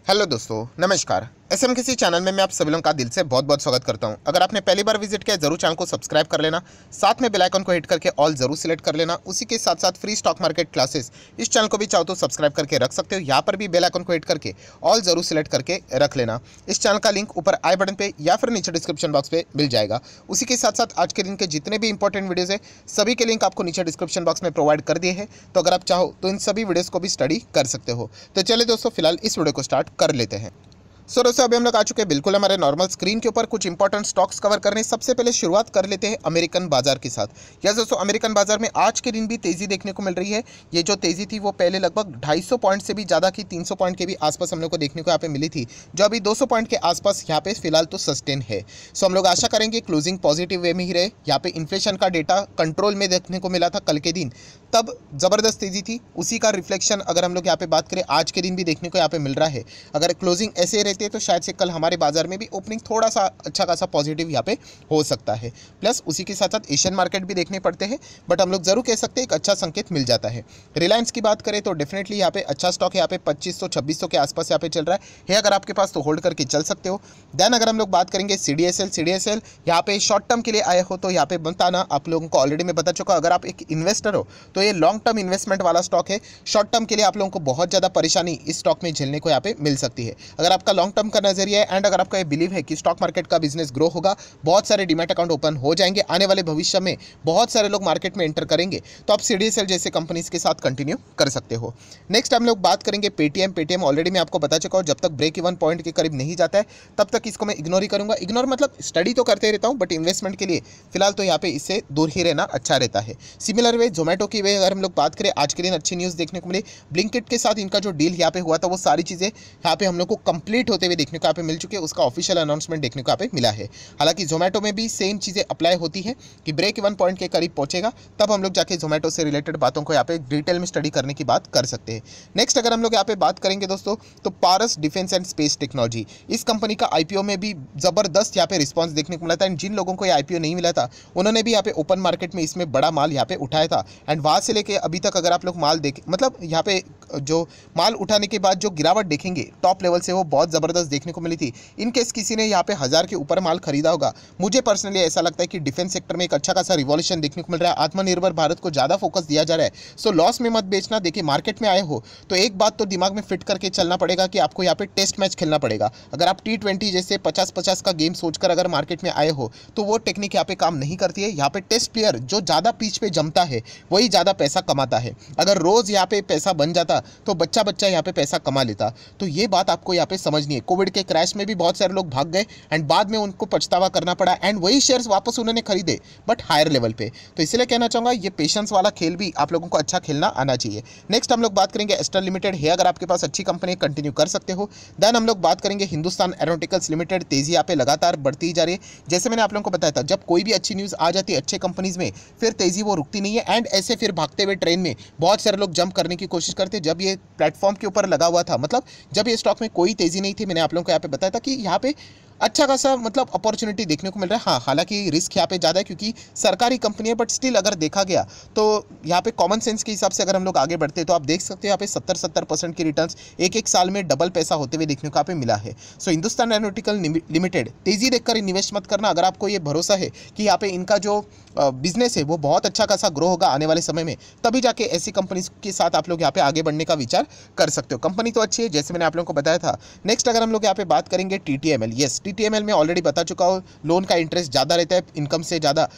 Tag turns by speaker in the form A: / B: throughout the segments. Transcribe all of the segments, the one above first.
A: Hello दोस्तों, नमस्कार। SM किसी चैनल में मैं आप सभी लोगों का दिल से बहुत बहुत स्वागत करता हूं। अगर आपने पहली बार विजिट किया जरूर चैनल को सब्सक्राइब कर लेना, साथ में बेल आइकन को हिट करके ऑल जरूर सिलेक्ट कर लेना। उसी के साथ साथ फ्री स्टॉक मार्केट क्लासेस इस चैनल को भी चाहो तो सब्सक्राइब करके रख सकते हो। यहाँ पर भी बेल आइकन को हिट करके ऑल जरूर सिलेक्ट करके रख लेना। इस चैनल का लिंक ऊपर आई बटन पे या फिर नीचे डिस्क्रिप्शन बॉक्स पे मिल जाएगा। उसी के साथ साथ आज के दिन के जितने भी इंपॉर्टेंट वीडियोज है सभी के लिंक आपको नीचे डिस्क्रिप्शन बॉक्स में प्रोवाइड कर दिए हैं, तो अगर आप चाहो तो इन सभी वीडियोज़ को भी स्टडी कर सकते हो। तो चलिए दोस्तों, फिलहाल इस वीडियो को स्टार्ट कर लेते हैं। दोस्तों, अभी हम लोग आ चुके हैं बिल्कुल हमारे नॉर्मल स्क्रीन के ऊपर कुछ इंपॉर्टेंट स्टॉक्स कवर करने। सबसे पहले शुरुआत कर लेते हैं अमेरिकन बाजार के साथ। यस दोस्तों, अमेरिकन बाजार में आज के दिन भी तेजी देखने को मिल रही है। ये जो तेजी थी वो पहले लगभग 250 पॉइंट से भी ज़्यादा की 300 पॉइंट के भी आसपास हम लोग को देखने को यहाँ पे मिली थी, जो अभी 200 पॉइंट के आसपास यहाँ पे फिलहाल तो सस्टेन है। सो हम लोग आशा करेंगे क्लोजिंग पॉजिटिव वे में ही रहे। यहाँ पे इन्फ्लेशन का डेटा कंट्रोल में देखने को मिला था कल के दिन, तब ज़बरदस्त तेजी थी। उसी का रिफ्लेक्शन अगर हम लोग यहाँ पे बात करें आज के दिन भी देखने को यहाँ पे मिल रहा है। अगर क्लोजिंग ऐसे रहती है तो शायद से कल हमारे बाजार में भी ओपनिंग थोड़ा सा अच्छा खासा पॉजिटिव यहाँ पे हो सकता है। प्लस उसी के साथ साथ एशियन मार्केट भी देखने पड़ते हैं, बट हम लोग जरूर कह सकते हैं एक अच्छा संकेत मिल जाता है। रिलायंस की बात करें तो डेफिनेटली यहाँ पे अच्छा स्टॉक है। यहाँ पे 2500-2600 के आसपास यहाँ पे चल रहा है। अगर आपके पास तो होल्ड करके चल सकते हो। देन अगर हम लोग बात करेंगे सीडीएसएल यहाँ पे शॉर्ट टर्म के लिए आए हो तो यहाँ पे बताना, आप लोगों को ऑलरेडी मैं बता चुका। अगर आप एक इन्वेस्टर हो तो ये लॉन्ग टर्म इन्वेस्टमेंट वाला स्टॉक है। शॉर्ट टर्म के लिए आप लोगों को बहुत ज़्यादा परेशानी इस स्टॉक में झेलने को यहाँ पे मिल सकती है। अगर आपका लॉन्ग टर्म का नजरिया है एंड अगर आपका ये बिलीव है कि स्टॉक मार्केट का बिजनेस ग्रो होगा, बहुत सारे डीमैट अकाउंट ओपन हो जाएंगे आने वाले भविष्य में, बहुत सारे लोग मार्केट में एंटर करेंगे, तो आप सीडीएसएल जैसे कंपनीज के साथ कंटिन्यू कर सकते हो। नेक्स्ट हम लोग बात करेंगे पेटीएम ऑलरेडी मैं आपको बता चुका हूँ, जब तक ब्रेक इवन पॉइंट के करीब नहीं जाता है तब तक इसको मैं इग्नोर ही करूंगा। इग्नोर मतलब स्टडी तो करते रहता हूँ, बट इन्वेस्टमेंट के लिए फिलहाल तो यहाँ पे इससे दूर ही रहना अच्छा रहता है। सिमिलर वे जोमेटो की वे अगर हम लोग बात करें, आज के दिन अच्छी न्यूज़ देखने को मिली। ब्लिंकिट के साथ इनका जो डील यहाँ पे हुआ था वो सारी चीज़ें यहाँ पे हम लोग को कंप्लीट होते हुए देखने को यहाँ पे मिल चुकी है। उसका ऑफिशियल अनाउंसमेंट देखने को यहाँ पे मिला है। हालांकि जोमेटो में भी सेम चीज़ें अप्लाई होती है कि ब्रेक इवन पॉइंट के करीब पहुंचेगा तब हम लोग जाके जोमेटो से रिलेटेड बातों को यहाँ पे डिटेल में स्टडी करने की बात कर सकते हैं। नेक्स्ट अगर हम लोग यहाँ पे बात करेंगे दोस्तों, तो पारस डिफेंस एंड स्पेस टेक्नोलॉजी, इस कंपनी का आईपीओ में भी जबरदस्त यहाँ पे रिस्पॉन्स देखने को मिला था। एंड जिन लोगों को ये आईपीओ नहीं मिला था उन्होंने भी यहाँ पे ओपन मार्केट में इसमें बड़ा माल यहाँ पे उठाया था। एंड वहाँ से लेके अभी तक अगर आप लोग माल देखें, मतलब यहाँ पे जो माल उठाने के बाद जो गिरावट देखेंगे टॉप लेवल से, वो बहुत ज़बरदस्त देखने को मिली थी। इन केस किसी ने यहाँ पे 1000 के ऊपर माल खरीदा होगा, मुझे पर्सनली ऐसा लगता है कि डिफेंस सेक्टर में एक अच्छा खासा रिवॉल्यूशन देखने को मिल रहा है। आत्मनिर्भर भारत को ज़्यादा फोकस दिया जा रहा है। सो लॉस में मत बेचना। देखिए, मार्केट में आए हो तो एक बात तो दिमाग में फिट करके चलना पड़ेगा कि आपको यहाँ पे टेस्ट मैच खेलना पड़ेगा। अगर आप T20 जैसे 50-50 का गेम सोचकर अगर मार्केट में आए हो तो वो टेक्निक यहाँ पे काम नहीं करती है। यहाँ पे टेस्ट प्लेयर जो ज़्यादा पिच पे जमता है वही ज़्यादा पैसा कमाता है। अगर रोज़ यहाँ पे पैसा बन जाता तो बच्चा बच्चा यहाँ पे पैसा कमा लेता। तो ये बात आपको यहाँ पे समझनी है। कोविड के क्रैश में भी बहुत सारे लोग भाग गए एंड बाद में उनको पछतावा करना पड़ा एंड वही शेयर्स वापस उन्होंने खरीदे, बट हायर लेवल पे। तो इसलिए कहना चाहूँगा ये पेशेंस वाला खेल भी आप लोगों को अच्छा खेलना आना चाहिए। नेक्स्ट हम लोग बात करेंगे एस्टर लिमिटेड है। अगर आपके पास अच्छी कंपनी कंटिन्यू कर सकते हो। देन हम लोग बात करेंगे हिंदुस्तान एरोनॉटिकल्स लिमिटेड, तेजी यहाँ पे लगातार बढ़ती जा रही है। जैसे मैंने आप लोगों को बताया था, जब कोई भी अच्छी न्यूज़ आ जाती है अच्छे कंपनीज में, फिर तेजी वो रुकती नहीं है एंड ऐसे फिर भागते हुए ट्रेन में बहुत सारे लोग जंप करने की कोशिश करते। जब ये प्लेटफॉर्म के ऊपर लगा हुआ था, मतलब जब ये स्टॉक में कोई तेजी नहीं थी, मैंने आप लोगों को यहाँ पे बताया था कि यहाँ पे अच्छा खासा मतलब अपॉर्चुनिटी देखने को मिल रहा है। हाँ, हालांकि रिस्क यहाँ पे ज़्यादा है क्योंकि सरकारी कंपनी है, बट स्टिल अगर देखा गया तो यहाँ पे कॉमन सेंस के हिसाब से अगर हम लोग आगे बढ़ते हैं तो आप देख सकते हो यहाँ पे 70% की रिटर्न्स एक साल में डबल पैसा होते हुए देखने को यहाँ पे मिला है। सो हिंदुस्तान एरोनॉटिकल लिमिटेड तेजी देखकर इन्वेस्ट मत करना। अगर आपको ये भरोसा है कि यहाँ पे इनका जो बिजनेस है वो बहुत अच्छा खासा ग्रो होगा आने वाले समय में, तभी जाके ऐसी कंपनी के साथ आप लोग यहाँ पे आगे बढ़ने का विचार कर सकते हो। कंपनी तो अच्छी है जैसे मैंने आप लोगों को बताया था। नेक्स्ट अगर हम लोग यहाँ पे बात करेंगे TTML, यस TTML में ऑलरेडी बता चुका हूँ, लोन का इंटरेस्ट ज़्यादा रहता है इनकम से ज़्यादा,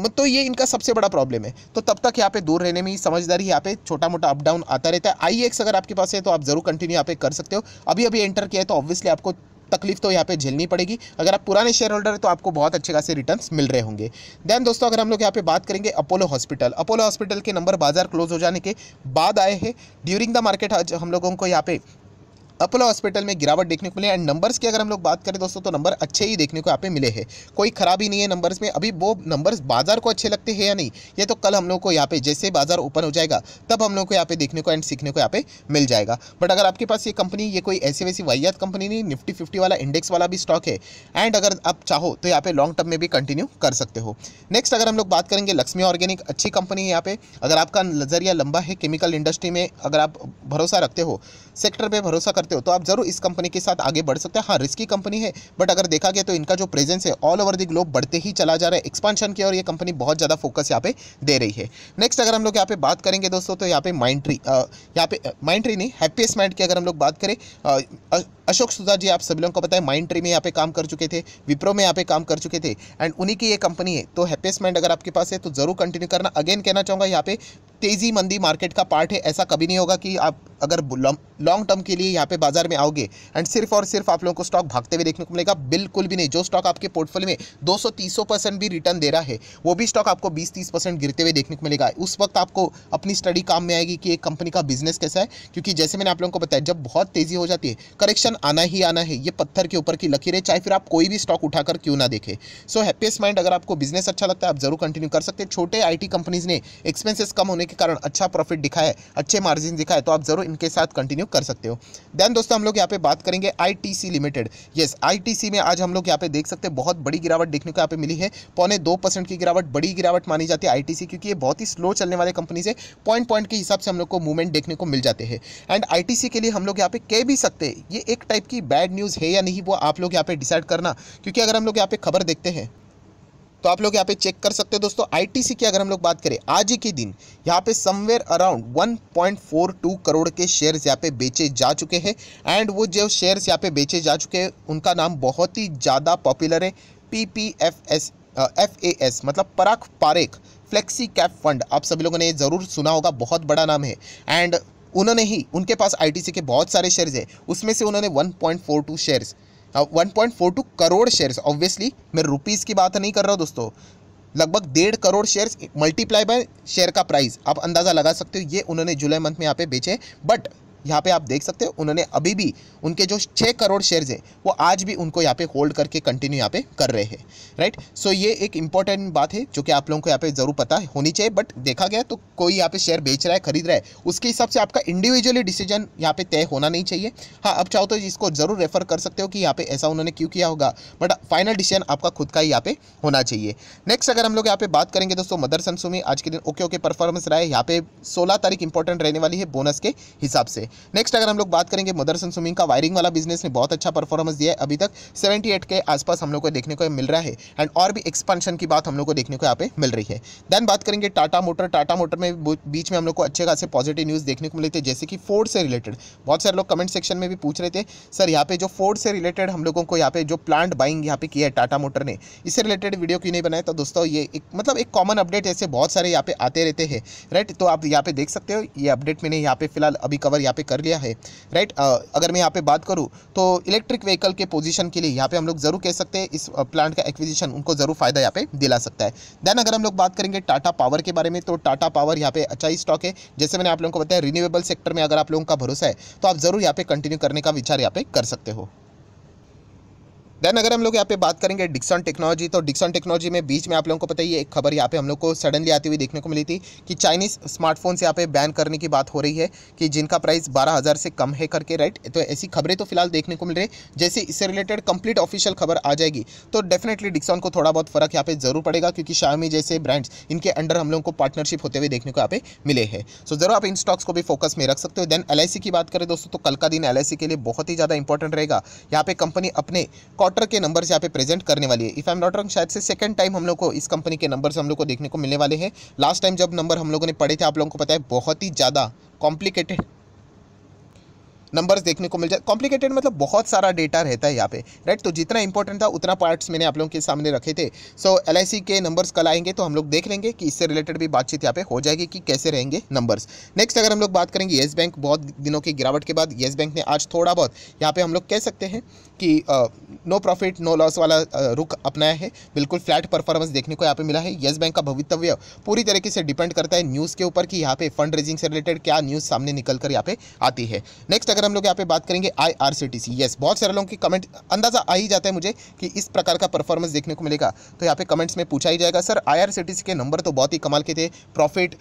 A: तो ये इनका सबसे बड़ा प्रॉब्लम है। तो तब तक यहाँ पे दूर रहने में ही समझदारी, यहाँ पे छोटा मोटा अप डाउन आता रहता है। IEX अगर आपके पास है तो आप जरूर कंटिन्यू यहाँ पे कर सकते हो। अभी अभी एंटर किया है तो ऑब्वियसली आपको तकलीफ तो यहाँ पे झेलनी पड़ेगी। अगर आप पुराने शेयर होल्डर है तो आपको बहुत अच्छे खासे रिटर्न्स मिल रहे होंगे। देन दोस्तों अगर हम लोग यहाँ पे बात करेंगे अपोलो हॉस्पिटल के नंबर बाजार क्लोज हो जाने के बाद आए हैं। ड्यूरिंग द मार्केट आज हम लोगों को यहाँ पे अपोलो हॉस्पिटल में गिरावट देखने को मिले। एंड नंबर्स की अगर हम लोग बात करें दोस्तों तो नंबर अच्छे ही देखने को यहाँ पे मिले हैं, कोई खराबी नहीं है नंबर्स में। अभी वो नंबर्स बाजार को अच्छे लगते हैं या नहीं, ये तो कल हम लोग को यहाँ पे जैसे बाजार ओपन हो जाएगा तब हम लोग को यहाँ पे देखने को एंड सीखने को यहाँ पे मिल जाएगा। बट अगर आपके पास ये कंपनी, ये कोई ऐसी वैसी वाहियात कंपनी नहीं, निफ्टी 50 वाला इंडेक्स वाला भी स्टॉक है एंड अगर आप चाहो तो यहाँ पे लॉन्ग टर्म में भी कंटिन्यू कर सकते हो। नेक्स्ट अगर हम लोग बात करेंगे लक्ष्मी ऑर्गेनिक, अच्छी कंपनी है यहाँ पे। अगर आपका नजरिया लंबा है केमिकल इंडस्ट्री में, अगर आप भरोसा रखते हो, सेक्टर पे भरोसा करते करते हो तो आप जरूर इस कंपनी के साथ आगे बढ़ सकते हैं। हाँ, रिस्की कंपनी है, बट अगर देखा गया तो इनका जो प्रेजेंस है ऑल ओवर द ग्लोब बढ़ते ही चला जा रहा है, एक्सपांशन की और ये कंपनी बहुत ज़्यादा फोकस यहाँ पे दे रही है। नेक्स्ट अगर हम लोग यहाँ पे बात करेंगे दोस्तों तो यहाँ पे माइंडट्री, यहाँ पे माइंडट्री नहीं, हैप्पीएस्ट माइंड की अगर हम लोग बात करें, अशोक सुधा जी आप सभी लोगों को पता है माइंडट्री में यहाँ पे काम कर चुके थे, विप्रो में यहाँ पे काम कर चुके थे, एंड उन्हीं की ये कंपनी है। तो हैप्पीएस्ट माइंड अगर आपके पास है तो जरूर कंटिन्यू करना। अगेन कहना चाहूँगा यहाँ पे तेजी मंदी मार्केट का पार्ट है, ऐसा कभी नहीं होगा कि आप अगर लॉन्ग टर्म के लिए यहाँ पे बाजार में आओगे एंड सिर्फ और सिर्फ आप लोगों को स्टॉक भागते हुए देखने को मिलेगा, बिल्कुल भी नहीं। जो स्टॉक आपके पोर्टफोलियो में 200-300% भी रिटर्न दे रहा है, वो भी स्टॉक आपको 20-30% गिरते हुए देखने को मिलेगा। उस वक्त आपको अपनी स्टडी काम में आएगी कि एक कंपनी का बिजनेस कैसा है, क्योंकि जैसे मैंने आप लोगों को बताया जब बहुत तेजी हो जाती है करेक्शन आना ही आना है, ये पत्थर के ऊपर की लकीर है, चाहे फिर आप कोई भी स्टॉक उठाकर क्यों ना देखें। सो हैप्पीएस्ट माइंड अगर आपको बिजनेस अच्छा लगता है आप जरूर कंटिन्यू कर सकते हैं। छोटे आईटी कंपनीज ने एक्सपेंसेस कम होने के कारण अच्छा प्रॉफिट दिखाया है, अच्छे मार्जिन दिखाए, तो आप जरूर इनके साथ कंटिन्यू कर सकते हो। देन दोस्तों हम लोग यहाँ पे बात करेंगे आईटीसी लिमिटेड। यस, आईटीसी में आज हम लोग यहाँ पे देख सकते हैं बहुत बड़ी गिरावट देखने को यहाँ पे मिली है, 0.25% की गिरावट, बड़ी गिरावट मानी जाती है आईटीसी, क्योंकि ये बहुत ही स्लो चलने वाले कंपनी से पॉइंट के हिसाब से हम लोग को मूवमेंट देखने को मिल जाते हैं। एंड आईटीसी के लिए हम लोग यहाँ पे कह भी सकते हैं ये एक टाइप की बैड न्यूज़ है या नहीं, वो आप लोग यहाँ पे डिसाइड करना, क्योंकि अगर हम लोग यहाँ पे खबर देखते हैं तो आप लोग यहाँ पे चेक कर सकते हो दोस्तों। आईटीसी की अगर हम लोग बात करें आज ही के दिन यहाँ पे समवेयर अराउंड 1.42 करोड़ के शेयर्स यहाँ पे बेचे जा चुके हैं, एंड वो जो शेयर्स यहाँ पे बेचे जा चुके हैं उनका नाम बहुत ही ज़्यादा पॉपुलर है, FAS मतलब पराग पारेख फ्लेक्सी कैप फंड। आप सभी लोगों ने ये ज़रूर सुना होगा, बहुत बड़ा नाम है। एंड उन्होंने ही, उनके पास आईटीसी के बहुत सारे शेयर्स है, उसमें से उन्होंने 1.42 शेयर्स 1.42 करोड़ शेयर्स, ऑब्वियसली मैं रुपीज़ की बात नहीं कर रहा हूँ दोस्तों, लगभग 1.5 crore shares multiply by share का प्राइस आप अंदाज़ा लगा सकते हो, ये उन्होंने जुलाई मंथ में यहाँ पे बेचे। बट यहाँ पे आप देख सकते हो उन्होंने अभी भी उनके जो 6 करोड़ शेयर्स हैं वो आज भी उनको यहाँ पे होल्ड करके कंटिन्यू यहाँ पे कर रहे हैं, राइट। सो ये एक इंपॉर्टेंट बात है जो कि आप लोगों को यहाँ पे ज़रूर पता होनी चाहिए। बट देखा गया तो कोई यहाँ पे शेयर बेच रहा है, खरीद रहा है, उसके हिसाब से आपका इंडिविजुअली डिसीजन यहाँ पे तय होना नहीं चाहिए। हाँ, अब चाहो तो इसको ज़रूर रेफर कर सकते हो कि यहाँ पे ऐसा उन्होंने क्यों किया होगा, बट फाइनल डिसीजन आपका खुद का ही यहाँ पे होना चाहिए। नेक्स्ट अगर हम लोग यहाँ पे बात करेंगे दोस्तों मदरसन सुमी, आज के दिन ओके परफॉर्मेंस रहा है, यहाँ पे 16 तारीख इंपॉर्टेंट रहने वाली है बोनस के हिसाब से। नेक्स्ट अगर हम लोग बात करेंगे मदरसन सुमी का, वायरिंग वाला बिजनेस ने बहुत अच्छा परफॉर्मेंस दिया है, अभी तक 78 के आसपास हम लोग को देखने को मिल रहा है, एंड और भी एक्सपेंशन की बात हम लोग को देखने को यहाँ पे मिल रही है। देन बात करेंगे टाटा मोटर में बीच में हम लोग को अच्छे खासे पॉजिटिव न्यूज़ देखने को मिले थे, जैसे कि फोर्ड से रिलेटेड बहुत सारे लोग कमेंट सेक्शन में भी पूछ रहे थे सर यहाँ पे जो फोर्ड से रिलेटेड हम लोगों को यहाँ पे जो प्लांट बाइंग यहाँ पे किया है टाटा मोटर ने, इससे रिलेटेड वीडियो क्यों नहीं बनाया। तो दोस्तों ये एक मतलब एक कॉमन अपडेट ऐसे बहुत सारे यहाँ पे आते रहते हैं, राइट। तो आप यहाँ पे देख सकते हो ये अपडेट मैंने यहाँ पे फिलहाल अभी कवर यहाँ पे कर लिया है, राइट। अगर मैं यहाँ पे बात करूँ तो इलेक्ट्रिक व्हीकल के पोजीशन के लिए यहाँ पे हम लोग जरूर कह सकते हैं इस प्लांट का एक्विजिशन उनको जरूर फायदा यहाँ पे दिला सकता है। देन अगर हम लोग बात करेंगे टाटा पावर के बारे में, तो टाटा पावर यहाँ पे अच्छा ही स्टॉक है, जैसे मैंने आप लोगों को बताया रिन्यूएबल सेक्टर में अगर आप लोगों का भरोसा है तो आप जरूर यहाँ पे कंटिन्यू करने का विचार यहाँ पे कर सकते हो। देन अगर हम लोग यहाँ पे बात करेंगे डिक्सन टेक्नोलॉजी, तो डिक्सन टेक्नोलॉजी में बीच में आप लोगों को पता ही है एक खबर यहाँ पे हम लोग को सडनली आती हुई देखने को मिली थी कि चाइनीज़ स्मार्टफोन से यहाँ पे बैन करने की बात हो रही है कि जिनका प्राइस 12,000 से कम है करके, राइट। तो ऐसी खबरें तो फिलहाल देखने को मिल रही है, जैसे इससे रिलेटेड कंप्लीट ऑफिशियल खबर आ जाएगी तो डेफिनेटली डिक्सन को थोड़ा बहुत फर्क यहाँ पे जरूर पड़ेगा, क्योंकि शाओमी जैसे ब्रांड्स इनके अंडर हम लोगों को पार्टनरशिप होते हुए देखने को यहाँ पे मिले हैं। सो जरूर आप इन स्टॉक्स को भी फोकस में रख सकते हो। देन LIC की बात करें दोस्तों, तो कल का दिन LIC के लिए बहुत ही ज़्यादा इंपॉर्टेंट रहेगा। यहाँ पे कंपनी अपने क्वार्टर के नंबर्स यहाँ पे प्रेजेंट करने वाली है। If I am not wrong शायद से सेकंड टाइम हम लोग को इस कंपनी के नंबर्स हम लोग को देखने को मिलने वाले हैं। लास्ट टाइम जब नंबर हम लोगों ने पढ़े थे आप लोगों को पता है बहुत ही ज़्यादा कॉम्प्लिकेटेड नंबर्स देखने को मिल जाए। कॉम्प्लिकेटेड मतलब बहुत सारा डेटा रहता है यहाँ पे, राइट। तो जितना इंपॉर्टेंट था उतना पार्ट्स मैंने आप लोगों के सामने रखे थे। सो LIC के नंबर्स कल आएंगे तो हम लोग देख लेंगे कि इससे रिलेटेड भी बातचीत यहाँ पे हो जाएगी कि कैसे रहेंगे नंबर्स। नेक्स्ट अगर हम लोग बात करेंगे येस बैंक, बहुत दिनों की गिरावट के बाद येस बैंक ने आज थोड़ा बहुत यहाँ पे हम लोग कह सकते हैं कि नो प्रॉफिट नो लॉस वाला रुख अपनाया है, बिल्कुल फ्लैट परफॉर्मेंस देखने को यहाँ पे मिला है। येस बैंक का भवितव्य पूरी तरीके से डिपेंड करता है न्यूज़ के ऊपर कि यहाँ पे फंड रेजिंग से रिलेटेड क्या न्यूज़ सामने निकल कर यहाँ पे आती है। नेक्स्ट अगर हम लोग यहाँ पे बात करेंगे IRCTC, यस बहुत सारे लोगों की कमेंट अंदाजा आ ही जाता है मुझे कि इस प्रकार का परफॉर्मेंस देखने को मिलेगा, तो यहाँ पे कमेंट्स में पूछा ही जाएगा सर IRCTC के नंबर तो बहुत ही कमाल के थे, प्रॉफिट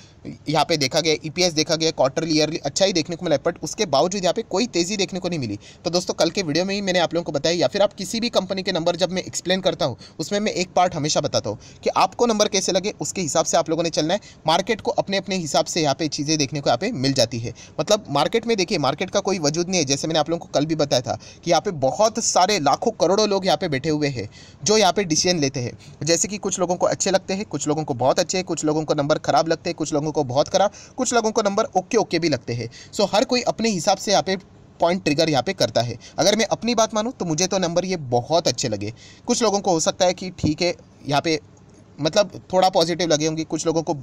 A: यहाँ पे देखा गया, EPS देखा गया, क्वार्टरली ईयरली अच्छा ही देखने को मिला, बट उसके बावजूद यहाँ पे कोई तेजी देखने को नहीं मिली। तो दोस्तों कल के वीडियो में ही मैंने आप लोगों को बताया, या फिर आप किसी भी कंपनी के नंबर जब मैं एक्सप्लेन करता हूँ उसमें मैं एक पार्ट हमेशा बताता हूँ कि आपको नंबर कैसे लगे उसके हिसाब से आप लोगों ने चलना है। मार्केट को अपने अपने हिसाब से यहाँ पे चीज़ें देखने को यहाँ पे मिल जाती है। मतलब मार्केट में देखिए, मार्केट का कोई मौजूद नहीं है। जैसे मैंने आप लोगों को कल भी बताया था कि यहाँ पे बहुत सारे लाखों करोड़ों लोग यहाँ पे बैठे हुए हैं जो यहाँ पे डिसीजन लेते हैं। जैसे कि कुछ लोगों को अच्छे लगते हैं, कुछ लोगों को बहुत अच्छे हैं, कुछ लोगों को नंबर खराब लगते हैं, कुछ लोगों को बहुत खराब, कुछ लोगों को नंबर ओके ओके भी लगते हैं। सो हर कोई अपने हिसाब से यहाँ पे पॉइंट ट्रिगर यहाँ पे करता है। अगर मैं अपनी बात मानूँ तो मुझे तो नंबर ये बहुत अच्छे लगे। कुछ लोगों को हो सकता है कि ठीक है यहाँ पे मतलब थोड़ा पॉजिटिव लगे होंगे, कुछ लोगों को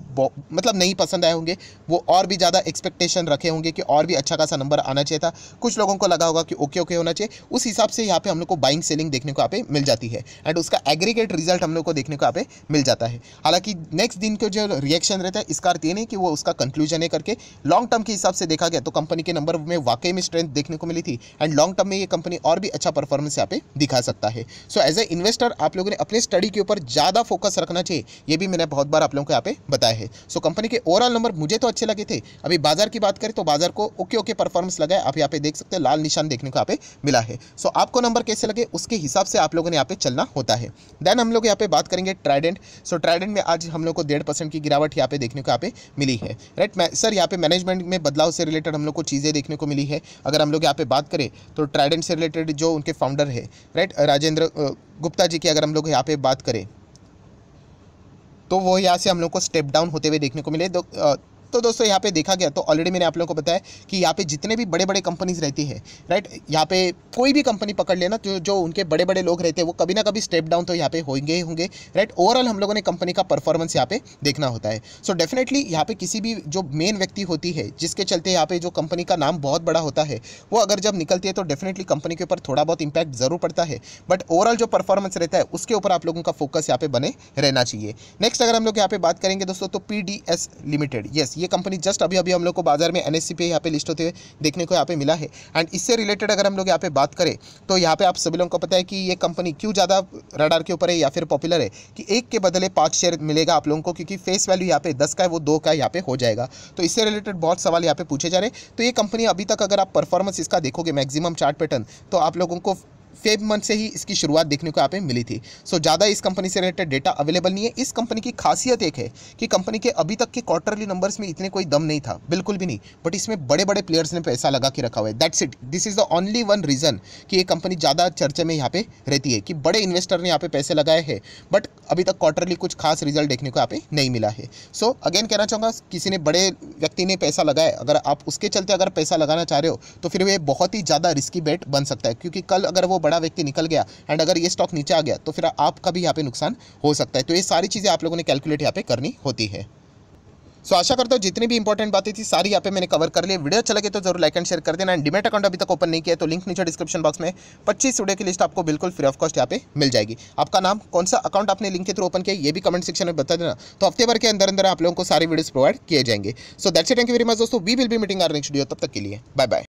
A: मतलब नहीं पसंद आए होंगे, वो और भी ज़्यादा एक्सपेक्टेशन रखे होंगे कि और भी अच्छा खासा नंबर आना चाहिए था। कुछ लोगों को लगा होगा कि ओके ओके होना चाहिए। उस हिसाब से यहाँ पे हम लोग को बाइंग सेलिंग देखने को यहाँ पे मिल जाती है एंड उसका एग्रीगेट रिजल्ट हम लोग को देखने को यहाँ पे मिल जाता है। हालांकि नेक्स्ट दिन का जो रिएक्शन रहता है इसका अर्थ ये नहीं कि वो उसका कंक्लूजन है करके। लॉन्ग टर्म के हिसाब से देखा गया तो कंपनी के नंबर में वाकई में स्ट्रेंथ देखने को मिली थी एंड लॉन्ग टर्म में ये कंपनी और भी अच्छा परफॉर्मेंस यहाँ पे दिखा सकता है। सो एज ए इन्वेस्टर आप लोगों ने अपने स्टडी के ऊपर ज़्यादा फोकस रखना चाहिए, ये भी मैंने बहुत बार आप लोगों को यहाँ पे बताया है। सो कंपनी के ओवरऑल नंबर मुझे तो अच्छे लगे थे। अभी बाजार की बात करें तो बाजार को ओके ओके परफॉर्मेंस लगा है। आप यहाँ पे देख सकते हैं लाल निशान देखने को यहाँ पे मिला है। सो आपको नंबर कैसे लगे उसके हिसाब से आप लोगों ने यहाँ पे चलना होता है। देन हम लोग यहाँ पे बात करेंगे ट्राइडेंट। सो ट्राइडेंट में आज हम लोग को 1.5% की गिरावट यहाँ पे देखने को यहाँ पे मिली है। राइट सर, यहाँ पे मैनेजमेंट में बदलाव से रिलेटेड हम लोग को चीज़ें देखने को मिली है। अगर हम लोग यहाँ पे बात करें तो ट्राइडेंट से रिलेटेड जो उनके फाउंडर है राइट राजेंद्र गुप्ता जी की अगर हम लोग यहाँ पे बात करें तो वो यहाँ से हम लोग को स्टेप डाउन होते हुए देखने को मिले। तो दोस्तों यहाँ पे देखा गया तो ऑलरेडी मैंने आप लोगों को बताया कि यहाँ पे जितने भी बड़े बड़े कंपनीज रहती है राइट, यहाँ पे कोई भी कंपनी पकड़ लेना तो जो उनके बड़े बड़े लोग रहते हैं वो कभी ना कभी स्टेप डाउन तो यहाँ पे होंगे होंगे राइट। ओवरऑल हम लोगों ने कंपनी का परफॉर्मेंस यहाँ पे देखना होता है। सो डेफिनेटली यहाँ पे किसी भी जो मेन व्यक्ति होती है जिसके चलते यहाँ पे जो कंपनी का नाम बहुत बड़ा होता है वो अगर जब निकलती है तो डेफिनेटली कंपनी के ऊपर थोड़ा बहुत इंपैक्ट जरूर पड़ता है, बट ओवरऑल जो परफॉर्मेंस रहता है उसके ऊपर आप लोगों का फोकस यहाँ पे बने रहना चाहिए। नेक्स्ट अगर हम लोग यहाँ पे बात करेंगे दोस्तों तो PDS लिमिटेड, यस ये कंपनी जस्ट अभी हम लोग को बाजार में NSE पे यहाँ पे लिस्ट होते हुए देखने को यहाँ पे मिला है। एंड इससे रिलेटेड अगर हम लोग यहाँ पे बात करें तो यहाँ पे आप सभी लोगों को पता है कि ये कंपनी क्यों ज़्यादा रडार के ऊपर है या फिर पॉपुलर है कि 1 के बदले 5 शेयर मिलेगा आप लोगों को, क्योंकि फेस वैल्यू यहाँ पे 10 का है वो 2 का यहाँ पे हो जाएगा। तो इससे रिलेटेड बहुत सवाल यहाँ पे पूछे जा रहे हैं। तो ये कंपनी अभी तक अगर आप परफॉर्मेंस इसका देखोगे मैक्सिमम चार्ट पैटर्न तो आप लोगों को फेब मंथ से ही इसकी शुरुआत देखने को यहाँ पे मिली थी। सो ज़्यादा इस कंपनी से रिलेटेड डेटा अवेलेबल नहीं है। इस कंपनी की खासियत एक है कि कंपनी के अभी तक के क्वार्टरली नंबर्स में इतने कोई दम नहीं था, बिल्कुल भी नहीं, बट इसमें बड़े बड़े प्लेयर्स ने पैसा लगा के रखा हुआ है। That's it, this is the only one reason कि ये कंपनी ज़्यादा चर्चे में यहाँ पे रहती है कि बड़े इन्वेस्टर ने यहाँ पे पैसे लगाए हैं, बट अभी तक क्वार्टरली कुछ खास रिजल्ट देखने को यहाँ पे नहीं मिला है। सो अगेन कहना चाहूँगा, किसी ने बड़े व्यक्ति ने पैसा लगाया, अगर आप उसके चलते अगर पैसा लगाना चाह रहे हो तो फिर ये बहुत ही ज़्यादा रिस्की बेट बन सकता है, क्योंकि कल अगर वो बड़ा व्यक्ति निकल गया एंड अगर ये स्टॉक नीचे आ गया तो फिर आपका भी यहाँ पे नुकसान हो सकता है। तो ये सारी चीज़ें आप लोगों ने कैलकुलेट यहाँ पे करनी होती है। सो आशा करता हूँ जितनी भी इंपॉर्टेंट बातें थी सारी यहाँ पे मैंने कवर कर ली। वीडियो अच्छा लगे तो जरूर लाइक एंड शेयर कर देना। एंड डीमैट अकाउंट अभी तक ओपन नहीं किया तो लिंक नीचे डिस्क्रिप्शन बॉक्स में 25 वीडियो की लिस्ट आपको बिल्कुल फ्री ऑफ कॉस्ट यहाँ पे मिल जाएगी। आपका नाम, कौन सा अकाउंट आपने लिंक के थ्रू ओपन किया ये भी कमेंट सेक्शन में बता देना, तो हफ्ते भर के अंदर अंदर आप लोगों को सारी वीडियोस प्रोवाइड किए जाएंगे। So that's it, thank you very much दोस्तों, we will be meeting our next video. तब तक के लिए बाय बाय।